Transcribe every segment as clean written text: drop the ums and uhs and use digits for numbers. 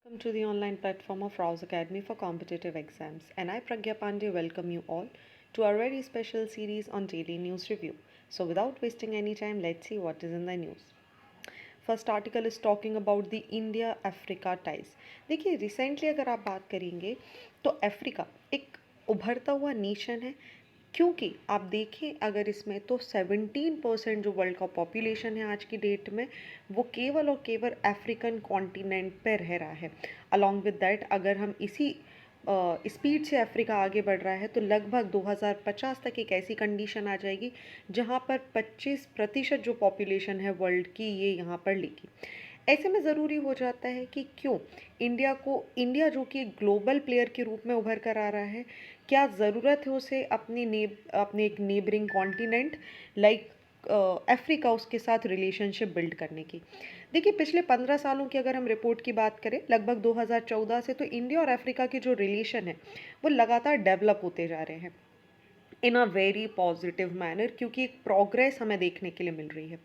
Welcome to the online platform of Rouse Academy for competitive exams, and I, Pragya Pandey, welcome you all to our very special series on daily news review. So, without wasting any time, let's see what is in the news. First article is talking about the India Africa ties. देखिए, recently अगर आप बात करेंगे तो Africa एक उभरता हुआ nation है, क्योंकि आप देखें अगर इसमें तो 17% जो वर्ल्ड का पॉपुलेशन है आज की डेट में, वो केवल और केवल अफ्रीकन कॉन्टिनेंट पे रह रहा है। अलॉन्ग विद दैट, अगर हम इसी स्पीड से अफ्रीका आगे बढ़ रहा है तो लगभग 2050 तक एक ऐसी कंडीशन आ जाएगी जहां पर 25% जो पॉपुलेशन है वर्ल्ड की ये यहां पर लेगी। ऐसे में ज़रूरी हो जाता है कि क्यों इंडिया जो कि ग्लोबल प्लेयर के रूप में उभर कर आ रहा है, क्या ज़रूरत है उसे अपने एक नेबरिंग कॉन्टिनेंट लाइक अफ्रीका उसके साथ रिलेशनशिप बिल्ड करने की। देखिए, पिछले 15 सालों की अगर हम रिपोर्ट की बात करें, लगभग 2014 से तो इंडिया और अफ्रीका की जो रिलेशन है वो लगातार डेवलप होते जा रहे हैं इन अ वेरी पॉजिटिव मैनर, क्योंकि एक प्रोग्रेस हमें देखने के लिए मिल रही है।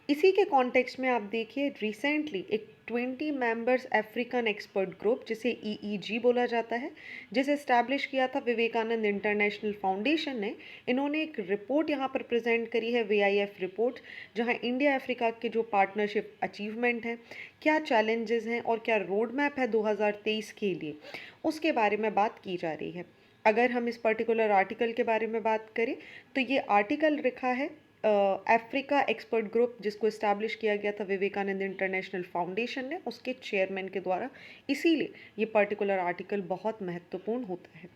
इसी के कॉन्टेक्स्ट में आप देखिए, रिसेंटली एक 20 मेंबर्स अफ्रीकन एक्सपर्ट ग्रुप, जिसे EEG बोला जाता है, जिसे इस्टेब्लिश किया था विवेकानंद इंटरनेशनल फाउंडेशन ने, इन्होंने एक रिपोर्ट यहाँ पर प्रेजेंट करी है, VIF रिपोर्ट, जहाँ इंडिया अफ्रीका के जो पार्टनरशिप अचीवमेंट हैं, क्या चैलेंजेस हैं और क्या रोड मैप है 2023 के लिए, उसके बारे में बात की जा रही है। अगर हम इस पर्टिकुलर आर्टिकल के बारे में बात करें तो ये आर्टिकल लिखा है अफ्रीका एक्सपर्ट ग्रुप, जिसको इस्टेब्लिश किया गया था विवेकानंद इंटरनेशनल फाउंडेशन ने, उसके चेयरमैन के द्वारा। इसीलिए ये पर्टिकुलर आर्टिकल बहुत महत्वपूर्ण होता है।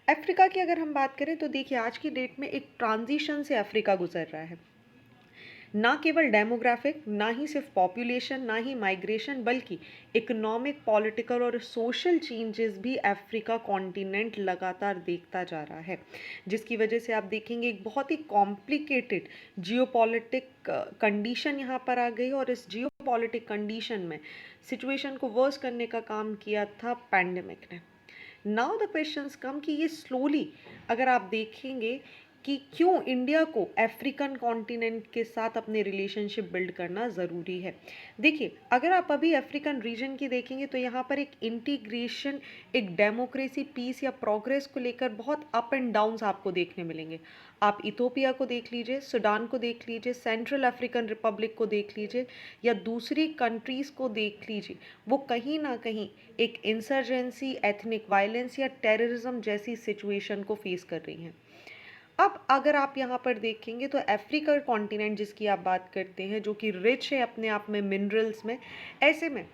अफ्रीका की अगर हम बात करें तो देखिए, आज की डेट में एक ट्रांजिशन से अफ्रीका गुजर रहा है। ना केवल डेमोग्राफिक, ना ही सिर्फ पॉपुलेशन, ना ही माइग्रेशन, बल्कि इकोनॉमिक, पॉलिटिकल और सोशल चेंजेस भी अफ्रीका कॉन्टिनेंट लगातार देखता जा रहा है, जिसकी वजह से आप देखेंगे एक बहुत ही कॉम्प्लिकेटेड जियोपॉलिटिक कंडीशन यहाँ पर आ गई। और इस जियोपॉलिटिक कंडीशन में सिचुएशन को वर्स करने का काम किया था पैंडेमिक ने। नाउ द क्वेश्चंस कम कि ये स्लोली अगर आप देखेंगे कि क्यों इंडिया को अफ्रीकन कॉन्टिनेंट के साथ अपने रिलेशनशिप बिल्ड करना ज़रूरी है। देखिए, अगर आप अभी अफ्रीकन रीजन की देखेंगे तो यहाँ पर एक इंटीग्रेशन, एक डेमोक्रेसी, पीस या प्रोग्रेस को लेकर बहुत अप एंड डाउन्स आपको देखने मिलेंगे। आप इथोपिया को देख लीजिए, सूडान को देख लीजिए, सेंट्रल अफ्रीकन रिपब्लिक को देख लीजिए या दूसरी कंट्रीज़ को देख लीजिए, वो कहीं ना कहीं एक इंसर्जेंसी, एथनिक वायलेंस या टेररिज्म जैसी सिचुएशन को फेस कर रही हैं। अब अगर आप यहाँ पर देखेंगे तो अफ्रीका कॉन्टिनेंट जिसकी आप बात करते हैं, जो कि रिच है अपने आप में मिनरल्स में, ऐसे में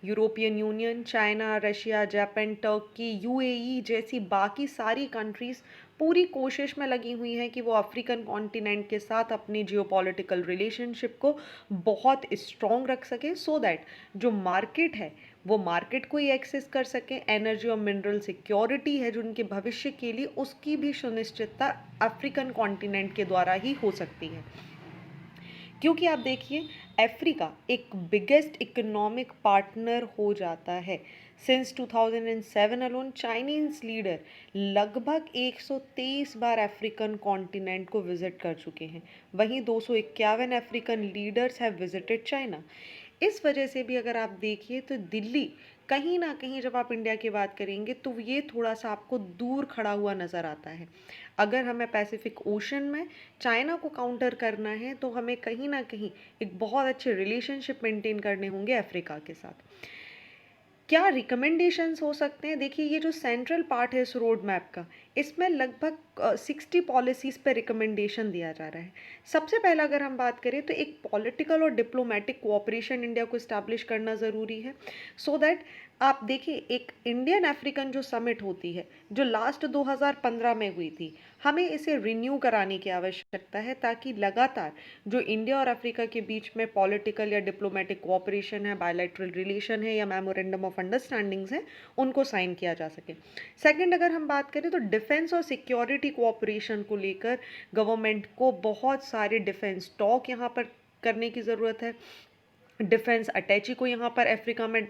European union, China, Russia, Japan, Turkey, UAE जैसी बाकी सारी कंट्रीज़ पूरी कोशिश में लगी हुई हैं कि वो अफ्रीकन कॉन्टिनेंट के साथ अपनी जियोपॉलिटिकल रिलेशनशिप को बहुत स्ट्रॉन्ग रख सके, सो दैट जो मार्केट है वो मार्केट को ही एक्सेस कर सकें। एनर्जी और मिनरल सिक्योरिटी है जो उनके भविष्य के लिए, उसकी भी सुनिश्चितता अफ्रीकन कॉन्टिनेंट के द्वारा ही हो सकती है। क्योंकि आप देखिए, अफ्रीका एक बिगेस्ट इकोनॉमिक पार्टनर हो जाता है। सिंस 2007 अलोन, चाइनीज लीडर लगभग 123 बार अफ्रीकन कॉन्टिनेंट को विजिट कर चुके हैं। वहीं 251 African leaders have visited China. इस वजह से भी अगर आप देखिए तो दिल्ली कहीं ना कहीं, जब आप इंडिया की बात करेंगे तो ये थोड़ा सा आपको दूर खड़ा हुआ नज़र आता है। अगर हमें पैसिफिक ओशन में चाइना को काउंटर करना है तो हमें कहीं ना कहीं एक बहुत अच्छे रिलेशनशिप मेंटेन करने होंगे अफ्रीका के साथ। क्या रिकमेंडेशंस हो सकते हैं? देखिए, ये जो सेंट्रल पार्ट है इस रोड मैप का, इसमें लगभग 60 पॉलिसीज़ पे रिकमेंडेशन दिया जा रहा है। सबसे पहला अगर हम बात करें तो एक पॉलिटिकल और डिप्लोमेटिक कोऑपरेशन इंडिया को इस्टेब्लिश करना ज़रूरी है, सो दैट आप देखिए, एक इंडियन अफ्रीकन जो समिट होती है, जो लास्ट 2015 में हुई थी, हमें इसे रिन्यू कराने की आवश्यकता है, ताकि लगातार जो इंडिया और अफ्रीका के बीच में पॉलिटिकल या डिप्लोमेटिक कोऑपरेशन है, बायलैटरल रिलेशन है या मेमोरेंडम ऑफ अंडरस्टैंडिंग्स हैं, उनको साइन किया जा सके। सेकंड, अगर हम बात करें तो डिफेंस और सिक्योरिटी कोऑपरेशन को लेकर गवर्नमेंट को बहुत सारे डिफेंस स्टॉक यहाँ पर करने की ज़रूरत है। डिफेंस अटैची को यहाँ पर अफ्रीका में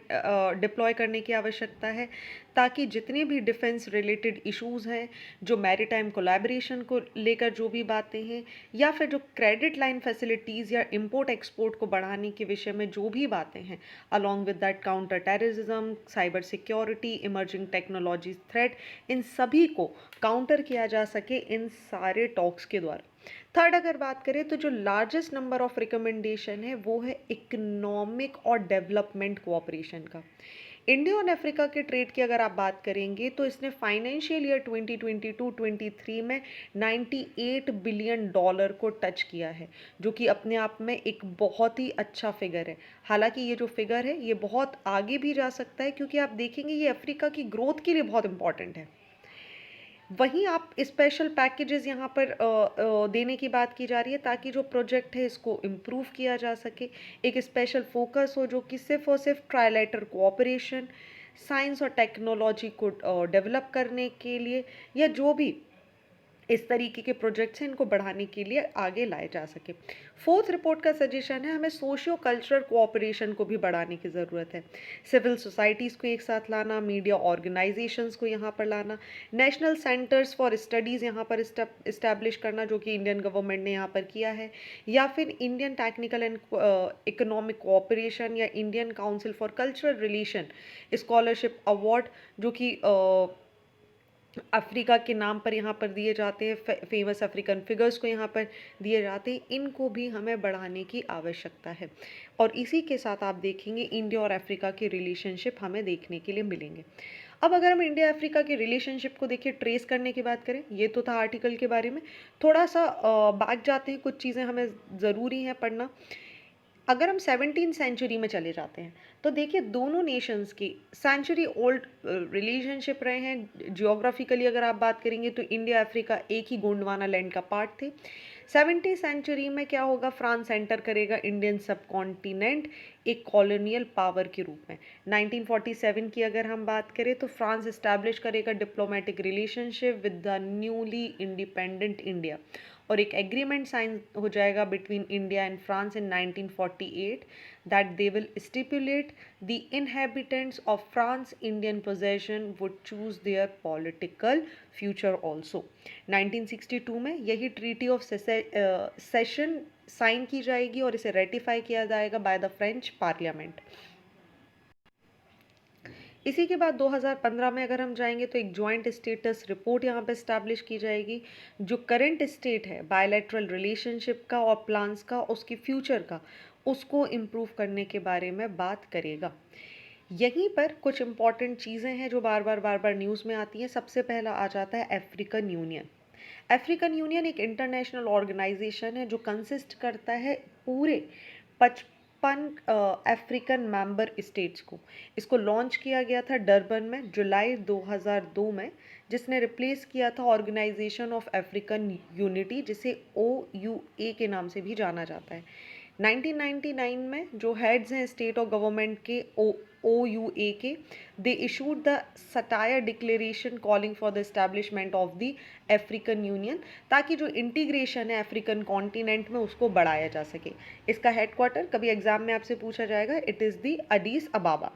डिप्लॉय करने की आवश्यकता है, ताकि जितने भी डिफेंस रिलेटेड इश्यूज़ हैं, जो मैरीटाइम कोलैबोरेशन को लेकर जो भी बातें हैं, या फिर जो क्रेडिट लाइन फैसिलिटीज़ या इंपोर्ट एक्सपोर्ट को बढ़ाने के विषय में जो भी बातें हैं, along with that counter terrorism, cyber security, emerging technology threat, इन सभी को काउंटर किया जा सके इन सारे टॉक्स के द्वारा। थर्ड अगर बात करें तो जो लार्जेस्ट नंबर ऑफ रिकमेंडेशन है वो है इकोनॉमिक और डेवलपमेंट कोऑपरेशन का। इंडिया और अफ्रीका के ट्रेड की अगर आप बात करेंगे तो इसने फाइनेंशियल ईयर 2022-23 में 98 बिलियन डॉलर को टच किया है, जो कि अपने आप में एक बहुत ही अच्छा फिगर है। हालांकि ये जो फिगर है ये बहुत आगे भी जा सकता है, क्योंकि आप देखेंगे ये अफ्रीका की ग्रोथ के लिए बहुत इंपॉर्टेंट है। वहीं आप स्पेशल पैकेजेस यहाँ पर देने की बात की जा रही है, ताकि जो प्रोजेक्ट है इसको इम्प्रूव किया जा सके। एक स्पेशल फोकस हो जो कि सिर्फ और सिर्फ ट्राइलेटर कोऑपरेशन, साइंस और टेक्नोलॉजी को डेवलप करने के लिए, या जो भी इस तरीके के प्रोजेक्ट्स हैं इनको बढ़ाने के लिए आगे लाए जा सके। फोर्थ रिपोर्ट का सजेशन है हमें सोशियो कल्चरल कोऑपरेशन को भी बढ़ाने की ज़रूरत है। सिविल सोसाइटीज़ को एक साथ लाना, मीडिया ऑर्गेनाइजेशंस को यहाँ पर लाना, नेशनल सेंटर्स फॉर स्टडीज़ यहाँ पर इस्टेब्लिश करना, जो कि इंडियन गवर्नमेंट ने यहाँ पर किया है, या फिर Indian technical and economic cooperation या Indian council for cultural relation scholarship award, जो कि अफ्रीका के नाम पर यहाँ पर दिए जाते हैं, फेमस अफ्रीकन फिगर्स को यहाँ पर दिए जाते हैं, इनको भी हमें बढ़ाने की आवश्यकता है। और इसी के साथ आप देखेंगे इंडिया और अफ्रीका के रिलेशनशिप हमें देखने के लिए मिलेंगे। अब अगर हम इंडिया अफ्रीका के रिलेशनशिप को देखिए, ट्रेस करने की बात करें, ये तो था आर्टिकल के बारे में। थोड़ा सा बैक जाते हैं, कुछ चीज़ें हमें ज़रूरी हैं पढ़ना। अगर हम 17th सेंचुरी में चले जाते हैं तो देखिए दोनों नेशंस की सेंचुरी ओल्ड रिलेशनशिप रहे हैं। जियोग्राफिकली अगर आप बात करेंगे तो इंडिया अफ्रीका एक ही गोंडवाना लैंड का पार्ट थे। 17th सेंचुरी में क्या होगा, फ्रांस एंटर करेगा इंडियन सब कॉन्टिनेंट एक कॉलोनियल पावर के रूप में। 1947 की अगर हम बात करें तो फ्रांस इस्टेब्लिश करेगा diplomatic relationship with the newly independent India, और एक एग्रीमेंट साइन हो जाएगा between India and France in 1948 that they will stipulate the inhabitants of France Indian possession would choose there political future also. 1962 में यही treaty of session sign की जाएगी और इसे रेटिफाई किया जाएगा बाय द फ्रेंच पार्लियामेंट। इसी के बाद 2015 में अगर हम जाएंगे तो एक जॉइंट स्टेटस रिपोर्ट यहाँ पे इस्टेब्लिश की जाएगी, जो करंट स्टेट है बायलैटरल रिलेशनशिप का और प्लान्स का, उसकी फ्यूचर का, उसको इम्प्रूव करने के बारे में बात करेगा। यहीं पर कुछ इंपॉर्टेंट चीज़ें हैं जो बार बार न्यूज़ में आती हैं। सबसे पहला आ जाता है अफ्रीकन यूनियन। अफ्रीकन यूनियन एक इंटरनेशनल ऑर्गेनाइजेशन है जो कंसिस्ट करता है पूरे 55 अफ्रीकन मेंबर स्टेट्स को। इसको लॉन्च किया गया था डरबन में जुलाई 2002 में, जिसने रिप्लेस किया था ऑर्गेनाइजेशन ऑफ अफ्रीकन यूनिटी, जिसे OUA के नाम से भी जाना जाता है। 1999 में जो हेड्स हैं स्टेट और गवर्नमेंट के OUA के, दे इशूड द सटायर declaration calling for the establishment of the African Union, ताकि जो इंटीग्रेशन है अफ्रीकन कॉन्टिनेंट में उसको बढ़ाया जा सके। इसका हेडक्वार्टर कभी एग्जाम में आपसे पूछा जाएगा, it is the Addis Ababa.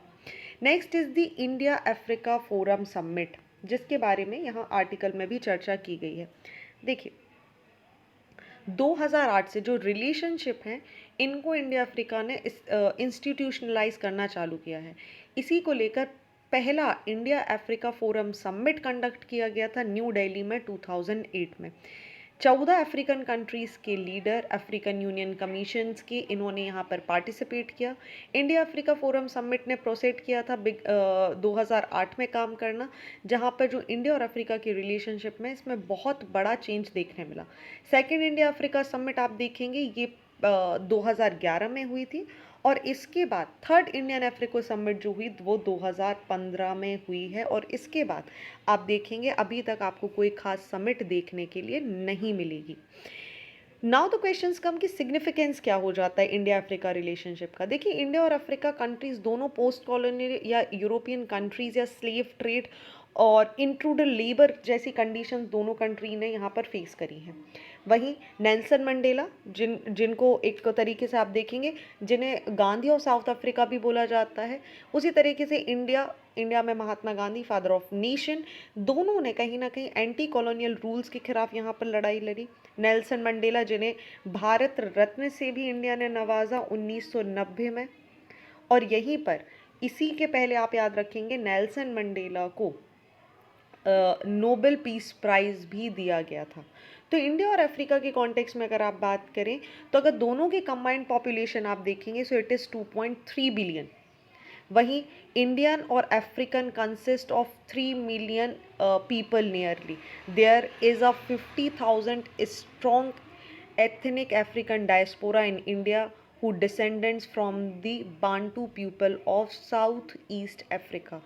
Next is the India Africa forum summit, जिसके बारे में यहाँ आर्टिकल में भी चर्चा की गई है। देखिए 2008 से जो रिलेशनशिप हैं इनको इंडिया अफ्रीका ने इंस्टीट्यूशनलाइज करना चालू किया है। इसी को लेकर पहला India Africa forum summit conduct किया गया था न्यू दिल्ली में 2008 में। 14 अफ्रीकन कंट्रीज़ के लीडर, अफ्रीकन यूनियन कमीशंस के, इन्होंने यहाँ पर पार्टिसिपेट किया। इंडिया अफ्रीका फोरम समिट ने प्रोसेड किया था 2008 में काम करना, जहाँ पर जो इंडिया और अफ्रीका की रिलेशनशिप में इसमें बहुत बड़ा चेंज देखने मिला। सेकेंड इंडिया अफ्रीका समिट आप देखेंगे ये 2011 में हुई थी, और इसके बाद थर्ड इंडियन अफ्रीका समिट जो हुई वो 2015 में हुई है। और इसके बाद आप देखेंगे अभी तक आपको कोई खास समिट देखने के लिए नहीं मिलेगी। नाउ द क्वेश्चंस कम कि सिग्निफिकेंस क्या हो जाता है इंडिया अफ्रीका रिलेशनशिप का। देखिए इंडिया और अफ्रीका कंट्रीज दोनों पोस्ट कॉलोनियल या यूरोपियन कंट्रीज या स्लेव ट्रेड और इंट्रूडर लेबर जैसी कंडीशंस दोनों कंट्री ने यहाँ पर फेस करी हैं। वहीं नेल्सन मंडेला, जिनको एक तरीके से आप देखेंगे जिन्हें गांधी ऑफ साउथ अफ्रीका भी बोला जाता है, उसी तरीके से इंडिया में Mahatma Gandhi, father of nation, दोनों ने कहीं ना कहीं एंटी कॉलोनियल रूल्स के खिलाफ यहाँ पर लड़ाई लड़ी। नेल्सन मंडेला, जिन्हें भारत रत्न से भी इंडिया ने नवाजा 1990 में, और यहीं पर इसी के पहले आप याद रखेंगे नेल्सन मंडेला को नोबेल पीस प्राइज़ भी दिया गया था। तो इंडिया और अफ्रीका के कॉन्टेक्स्ट में अगर आप बात करें तो अगर दोनों की कंबाइंड पॉपुलेशन आप देखेंगे सो इट इज़ 2.3 बिलियन। वहीं इंडियन और African consist of 3 million people nearly. There is a 50,000 strong ethnic African diaspora in India who descendants from the Bantu people of Southeast Africa.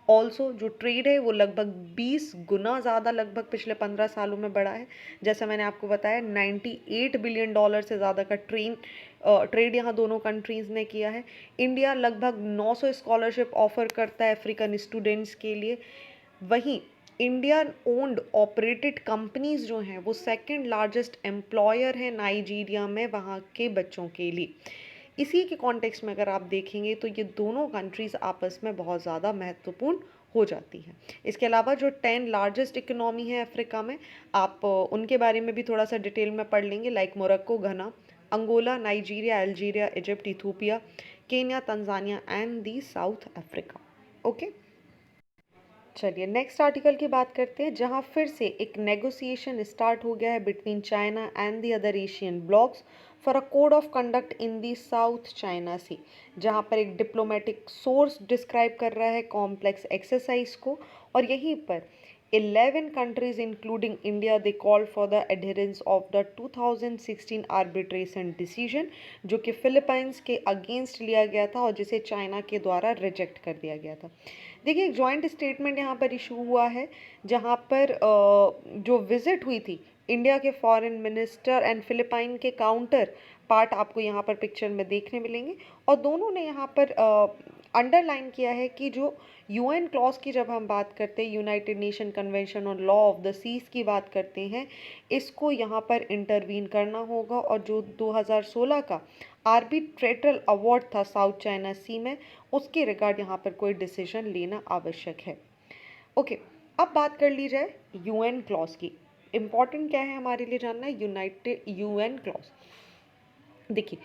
Also जो trade है वो लगभग 20 गुना ज़्यादा लगभग पिछले 15 सालों में बढ़ा है। जैसा मैंने आपको बताया 98 बिलियन डॉलर से ज़्यादा का ट्रेड यहाँ दोनों कंट्रीज़ ने किया है। इंडिया लगभग 900 स्कॉलरशिप ऑफर करता है अफ्रीकन स्टूडेंट्स के लिए। वहीं इंडियन ओन्ड ऑपरेटेड कंपनीज जो हैं वो सेकंड लार्जेस्ट एम्प्लॉयर है नाइजीरिया में वहाँ के बच्चों के लिए। इसी के कॉन्टेक्स्ट में अगर आप देखेंगे तो ये दोनों कंट्रीज़ आपस में बहुत ज़्यादा महत्वपूर्ण हो जाती हैं। इसके अलावा जो 10 लार्जेस्ट इकोनॉमी है अफ्रीका में, आप उनके बारे में भी थोड़ा सा डिटेल में पढ़ लेंगे, like Morocco, Ghana, Angola, Nigeria, Algeria, Egypt, Ethiopia, Kenya, Tanzania and the South Africa. Okay, चलिए नेक्स्ट आर्टिकल की बात करते हैं, जहां फिर से एक नेगोशिएशन स्टार्ट हो गया है between China and the other Asian blocks for a code of conduct in the South China Sea. जहां पर एक डिप्लोमेटिक सोर्स डिस्क्राइब कर रहा है कॉम्प्लेक्स एक्सरसाइज को, और यहीं पर 11 countries including India they called for the adherence of the 2016 arbitration decision, जो कि फिलीपाइंस के अगेंस्ट लिया गया था और जिसे चाइना के द्वारा रिजेक्ट कर दिया गया था। देखिए एक जॉइंट स्टेटमेंट यहाँ पर इशू हुआ है, जहाँ पर जो विजिट हुई थी इंडिया के फॉरेन मिनिस्टर एंड फिलिपाइन के काउंटर पार्ट आपको यहाँ पर पिक्चर में देखने मिलेंगे, और दोनों ने यहाँ पर अंडरलाइन किया है कि जो यूएन क्लॉज की जब हम बात करते हैं, United Nation convention on law of the seas की बात करते हैं, इसको यहाँ पर इंटरवीन करना होगा। और जो 2016 का आर्बिट्रेटल अवार्ड था साउथ चाइना सी में, उसके रिगार्ड यहाँ पर कोई डिसीजन लेना आवश्यक है। ओके, अब बात कर ली जाए यूएन क्लॉज की। इम्पॉर्टेंट क्या है हमारे लिए जानना है, यूनाइटेड यूएन क्लॉज। देखिए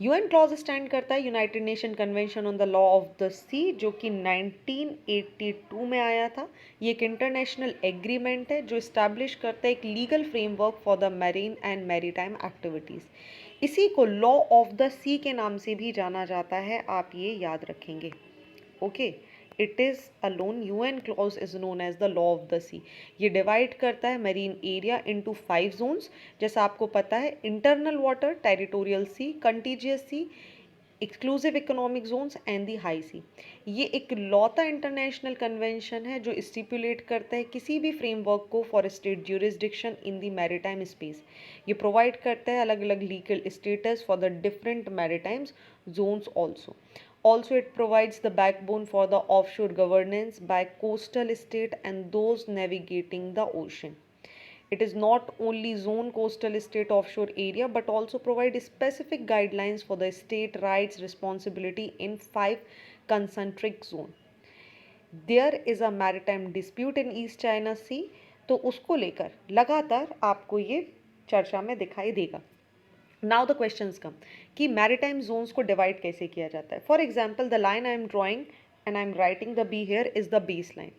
यूएन क्लॉज स्टैंड करता है United Nation convention on the law of the sea, जो कि 1982 में आया था। ये एक इंटरनेशनल एग्रीमेंट है जो इस्टेब्लिश करता है एक legal framework for the marine and maritime activities. इसी को लॉ ऑफ द सी के नाम से भी जाना जाता है, आप ये याद रखेंगे। Okay, it is alone UNCLOS is known as the law of the sea. ये डिवाइड करता है मरीन एरिया इनटू 5 जोन्स, जैसा आपको पता है, internal water, territorial sea, contiguous sea, exclusive economic zones and the high sea. ये एक लौता international convention है जो स्टिपुलेट करता है किसी भी फ्रेमवर्क को for state jurisdiction in the maritime space. ये प्रोवाइड करता है अलग अलग legal status for the different maritimes zones also. Also, it provides the backbone for the offshore governance by coastal state and those navigating the ocean. It is not only zone coastal state offshore area but also provide specific guidelines for the state rights responsibility in 5 concentric zone. There is a maritime dispute in East China Sea, तो उसको लेकर लगातार आपको ये चर्चा में दिखाई देगा। नाउ द क्वेश्चंस कम कि मैरीटाइम जोन्स को डिवाइड कैसे किया जाता है। For example the line I am drawing and I am writing the be here is the base line.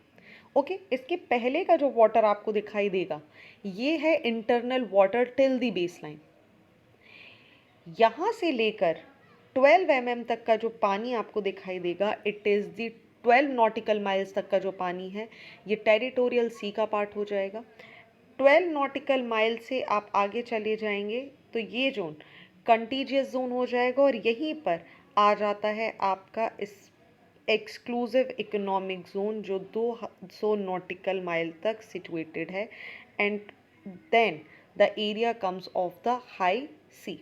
Okay, इसके पहले का जो वाटर आपको दिखाई देगा ये है internal water till the base line. यहाँ से लेकर 12 mm तक का जो पानी आपको दिखाई देगा, it is the 12 nautical miles तक का जो पानी है ये टेरिटोरियल सी का पार्ट हो जाएगा। 12 नॉटिकल माइल से आप आगे चले जाएंगे तो ये जोन कंटीजियस जोन हो जाएगा, और यहीं पर आ जाता है आपका इस एक्सक्लूसिव इकोनॉमिक जोन जो 200 नॉटिकल माइल तक सिचुएटेड है, and then the area comes of the high sea.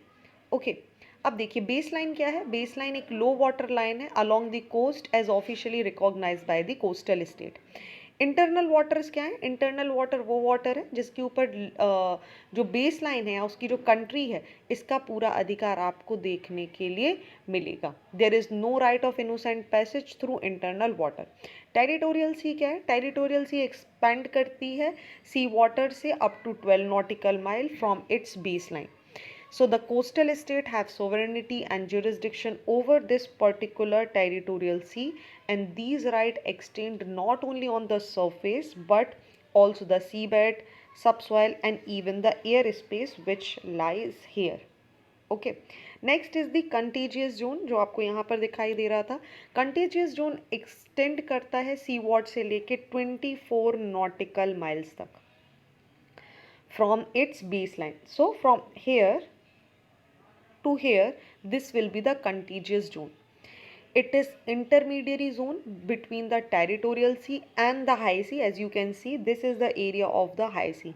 Okay, अब देखिए बेस लाइन क्या है। बेस लाइन एक लो वाटर लाइन है along the coast as officially recognised by the coastal state. Internal waters क्या है? इंटरनल वाटर वो water है जिसके ऊपर जो बेस लाइन है, उसकी जो कंट्री है, इसका पूरा अधिकार आपको देखने के लिए मिलेगा. There is no right of innocent passage through internal water. Territorial sea क्या है? टेरिटोरियल सी एक्सपेंड करती है सी वाटर से up to 12 nautical mile from its base line. So the coastal state have sovereignty and jurisdiction over this particular territorial sea, and these rights extend not only on the surface but also the seabed, subsoil and even the airspace which lies here. Okay. Next is the contagious zone, जो आपको यहाँ पर दिखाई दे रहा था. Contagious zone extend करता है see what से लेके 24 नॉटिकल माइल्स तक from its base line. So from here to here, this will be the contiguous zone. It is intermediary zone between the territorial sea and the high sea. As you can see, this is the area of the high sea.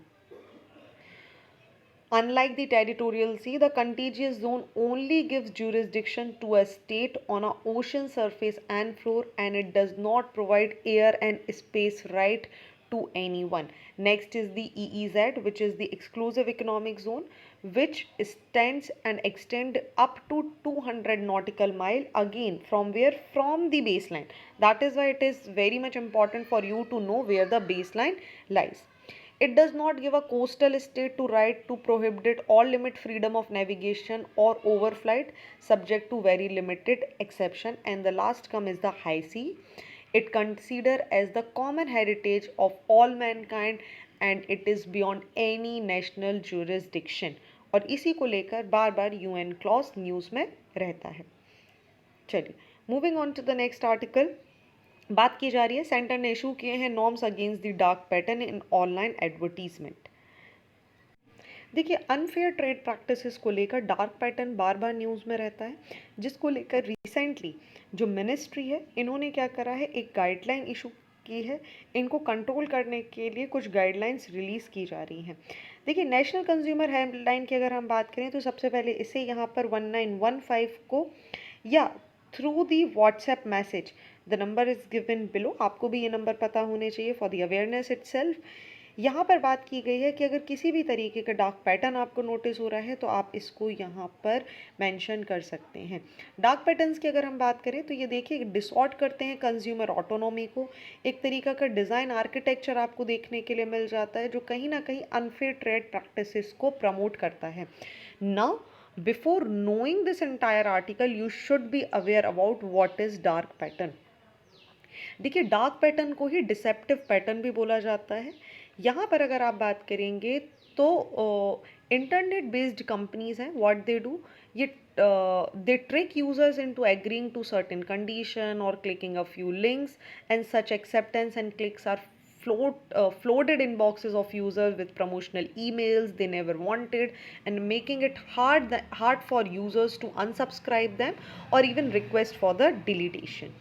Unlike the territorial sea, the contiguous zone only gives jurisdiction to a state on an ocean surface and floor, and it does not provide air and space right to anyone. Next is the EEZ, which is the exclusive economic zone, which stands and extend up to 200 nautical mile, again from where? From the baseline. That is why it is very much important for you to know where the baseline lies. It does not give a coastal state to right to prohibit or limit freedom of navigation or overflight, subject to very limited exception. And the last come is the high sea. It considered as the common heritage of all mankind, and it is beyond any national jurisdiction. और इसी को लेकर बार बार UN clause news में रहता है. चलिए, moving on to the next article. बात की जा रही है, सेंटर ने इशू किए हैं norms against the dark pattern in online advertisement. देखिए, अनफेयर ट्रेड प्रैक्टिसेस को लेकर डार्क पैटर्न बार बार न्यूज़ में रहता है, जिसको लेकर रिसेंटली जो मिनिस्ट्री है, इन्होंने क्या करा है, एक गाइडलाइन इशू की है. इनको कंट्रोल करने के लिए कुछ गाइडलाइंस रिलीज़ की जा रही हैं. देखिए, नेशनल कंज्यूमर हेल्पलाइन की अगर हम बात करें तो सबसे पहले इसे यहाँ पर 1915 को या through the WhatsApp message, the number is given below, आपको भी ये नंबर पता होने चाहिए फॉर द अवेयरनेस इटसेल्फ. यहाँ पर बात की गई है कि अगर किसी भी तरीके का डार्क पैटर्न आपको नोटिस हो रहा है तो आप इसको यहाँ पर मेंशन कर सकते हैं. डार्क पैटर्न्स की अगर हम बात करें तो ये देखिए डिसऑर्ड करते हैं कंज्यूमर ऑटोनॉमी को. एक तरीका का डिज़ाइन आर्किटेक्चर आपको देखने के लिए मिल जाता है जो कहीं ना कहीं अनफेयर ट्रेड प्रैक्टिसेस को प्रमोट करता है. Now before knowing this entire article you should be aware about what is dark pattern. देखिए, डार्क पैटर्न को ही डिसेप्टिव पैटर्न भी बोला जाता है. यहाँ पर अगर आप बात करेंगे तो इंटरनेट बेस्ड कंपनीज हैं, व्हाट दे डू, ये they trick users into agreeing to certain condition और clicking a few links, and such acceptance and clicks are floated inboxes of users with promotional emails they never wanted, and making it hard for users to unsubscribe them or even request for the deletion.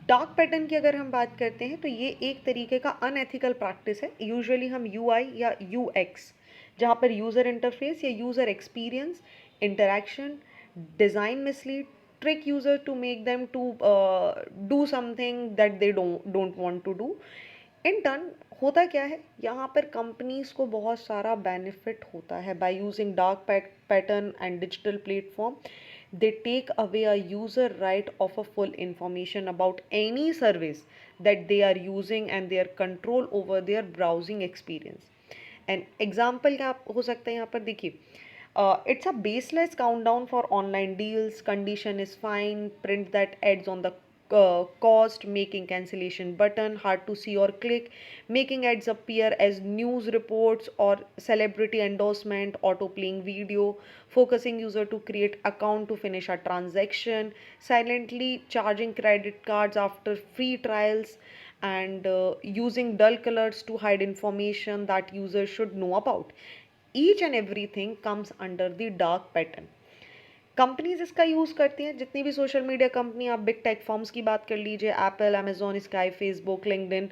Dark pattern की अगर हम बात करते हैं तो ये एक तरीके का अनएथिकल प्रैक्टिस है. यूजुअली हम यूआई या यूएक्स, जहाँ पर यूज़र इंटरफेस या user experience, interaction, design mislead, trick user to make them to do something that they don't want to do. In turn होता क्या है, यहाँ पर कंपनीज को बहुत सारा बेनिफिट होता है by using dark pattern and digital platform. They take away a user right of a full information about any service that they are using and their control over their browsing experience. And example क्या हो सकता है यहाँ पर देखिए, it's a baseless countdown for online deals, condition is fine, print that ads on the cost, making cancellation button hard to see or click, making ads appear as news reports or celebrity endorsement, auto playing video, focusing user to create account to finish a transaction, silently charging credit cards after free trials, and using dull colors to hide information that users should know about. Each and everything comes under the dark pattern. Companies इसका use करती हैं, जितनी भी social media company, आप big tech firms की बात कर लीजिए, Apple, Amazon, Sky, Facebook, LinkedIn,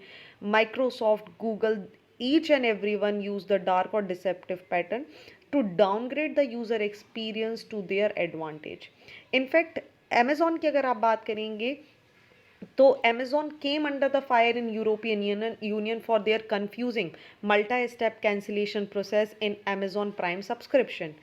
Microsoft, Google, each and every one use the dark और deceptive pattern to downgrade the user experience to their advantage. In fact Amazon की अगर आप बात करेंगे तो Amazon came under the fire in European Union for their confusing multi-step cancellation process in Amazon Prime subscription.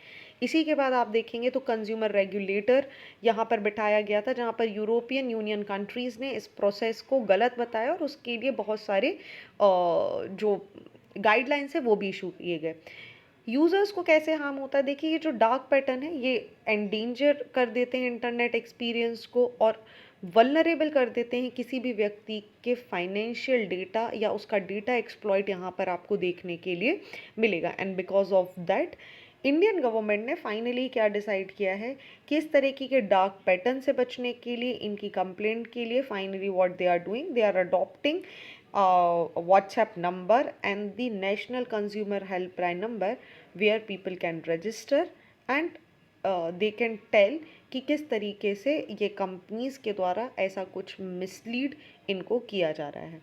इसी के बाद आप देखेंगे तो कंज्यूमर रेगुलेटर यहाँ पर बिठाया गया था, जहाँ पर यूरोपियन यूनियन कंट्रीज़ ने इस प्रोसेस को गलत बताया और उसके लिए बहुत सारे जो गाइडलाइंस है वो भी इशू किए गए। यूज़र्स को कैसे हार्म होता है, देखिए ये जो डार्क पैटर्न है ये एंडेंजर कर देते हैं इंटरनेट एक्सपीरियंस को और वल्नरेबल कर देते हैं किसी भी व्यक्ति के फाइनेंशियल डेटा या उसका डेटा एक्सप्लॉइट यहाँ पर आपको देखने के लिए मिलेगा। And because of that Indian government ने फाइनली क्या डिसाइड किया है कि इस तरीके के डार्क पैटर्न से बचने के लिए, इनकी कंप्लेंट के लिए finally what they are doing, they are adopting WhatsApp number and the National Consumer Helpline number where people can register and they can tell कि किस तरीके से ये कंपनीज के द्वारा ऐसा कुछ मिसलीड इनको किया जा रहा है।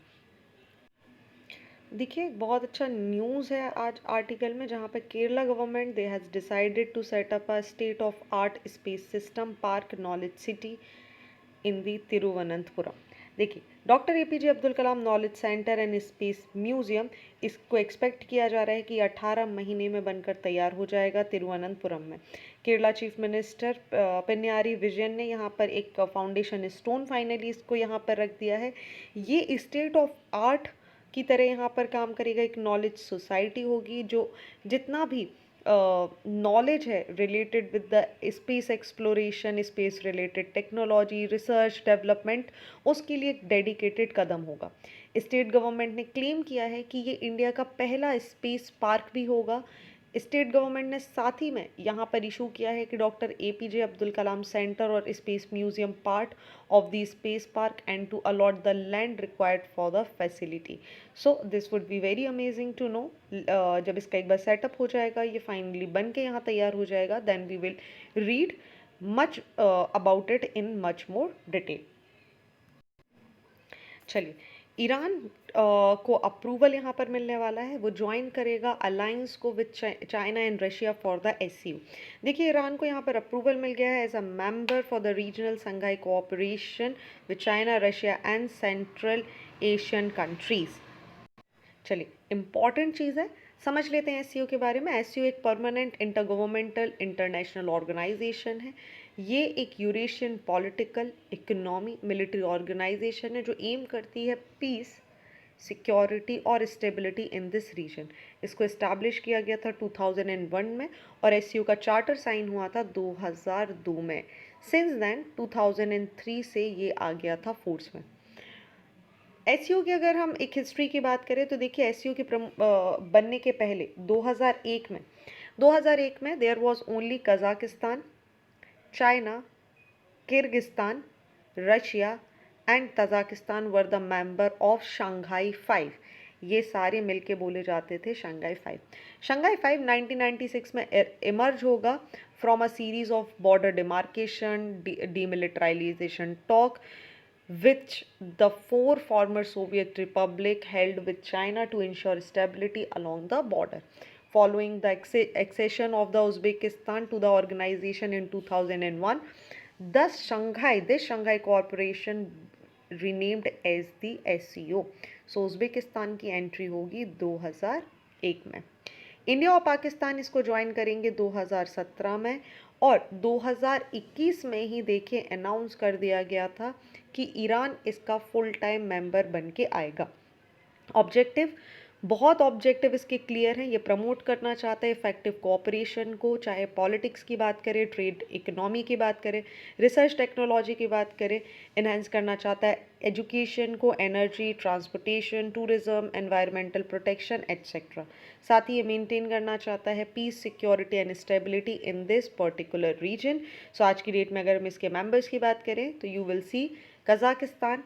देखिए बहुत अच्छा न्यूज़ है आज आर्टिकल में, जहाँ पे Kerala government they has decided to set up a state of art space system park knowledge city in the Thiruvananthapuram. देखिए doctor APJ Abdul Kalam knowledge centre and space museum, इसको एक्सपेक्ट किया जा रहा है कि 18 महीने में बनकर तैयार हो जाएगा तिरुवनंतपुरम में। केरला चीफ मिनिस्टर पिन्यारी विजयन ने यहाँ पर एक फाउंडेशन स्टोन फाइनली इसको यहाँ पर रख दिया है। ये स्टेट ऑफ आर्ट की तरह यहाँ पर काम करेगा, एक नॉलेज सोसाइटी होगी जो जितना भी नॉलेज है related with the space exploration, space related technology, research development, उसके लिए एक डेडिकेटेड कदम होगा। स्टेट गवर्नमेंट ने क्लेम किया है कि ये इंडिया का पहला स्पेस पार्क भी होगा। स्टेट गवर्नमेंट ने साथ ही में यहाँ पर इशू किया है कि doctor APJ Abdul Kalam centre और space museum part of the space park and to allot the land required for the facility. So this would be very amazing to know. जब इसका एक बार सेटअप हो जाएगा, ये फाइनली बन के यहाँ तैयार हो जाएगा, then we will read much about it in much more detail. चलिए ईरान को अप्रूवल यहाँ पर मिलने वाला है, वो ज्वाइन करेगा अलायंस को with China and Russia for the SCO. देखिए ईरान को यहाँ पर अप्रूवल मिल गया है as a member for the regional Shanghai cooperation with China, Russia and central Asian countries. चलिए इम्पॉर्टेंट चीज़ है, समझ लेते हैं एससीओ के बारे में। एससीओ एक permanent intergovernmental international organisation है। ये एक Eurasian political, economy, military organisation है जो एम करती है पीस, सिक्योरिटी और स्टेबिलिटी इन दिस रीजन। इसको इस्टेब्लिश किया गया था 2001 में और एससीओ का चार्टर साइन हुआ था 2002 में। सिंस देन 2003 से ये आ गया था फोर्स में। एससीओ की अगर हम एक हिस्ट्री की बात करें तो देखिए एससीओ के बनने के पहले 2001 में there was only Kazakhstan, China, Kyrgyzstan, Russia and Tajikistan were the member of Shanghai 5। ये सारे मिलके बोले जाते थे शंघाई 5। शंघाई 5 1996 में इमर्ज होगा from a series of border demarcation, demilitarisation talk which the four former Soviet republic held with China to ensure stability along the border. Following the accession of the Uzbekistan to the organization in 2001, this Shanghai Cooperation renamed as the SCO. So Uzbekistan की entry होगी 2001 में। India और पाकिस्तान इसको join करेंगे 2017 में और 2021 में ही देखिए अनाउंस कर दिया गया था कि ईरान इसका फुल टाइम मेंबर बन के आएगा। ऑब्जेक्टिव, बहुत ऑब्जेक्टिव इसके क्लियर हैं। ये प्रमोट करना चाहता है इफेक्टिव कोऑपरेशन को, चाहे पॉलिटिक्स की बात करें, ट्रेड इकोनॉमी की बात करें, रिसर्च टेक्नोलॉजी की बात करें। इन्हांस करना चाहता है एजुकेशन को, energy, transportation, tourism, environmental protection etcetera. साथ ही ये मेंटेन करना चाहता है peace, security and stability in this particular region. So आज की डेट में अगर हम इसके मेंबर्स की बात करें तो you will see Kazakhstan,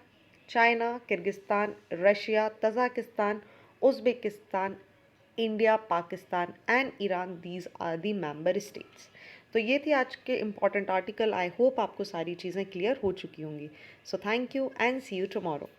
China, Kyrgyzstan, Russia, Tajikistan, Uzbekistan, India, Pakistan and Iran, these are the member states. तो ये थी आज के इम्पॉर्टेंट आर्टिकल। आई होप आपको सारी चीज़ें क्लियर हो चुकी होंगी। So thank you and see you tomorrow.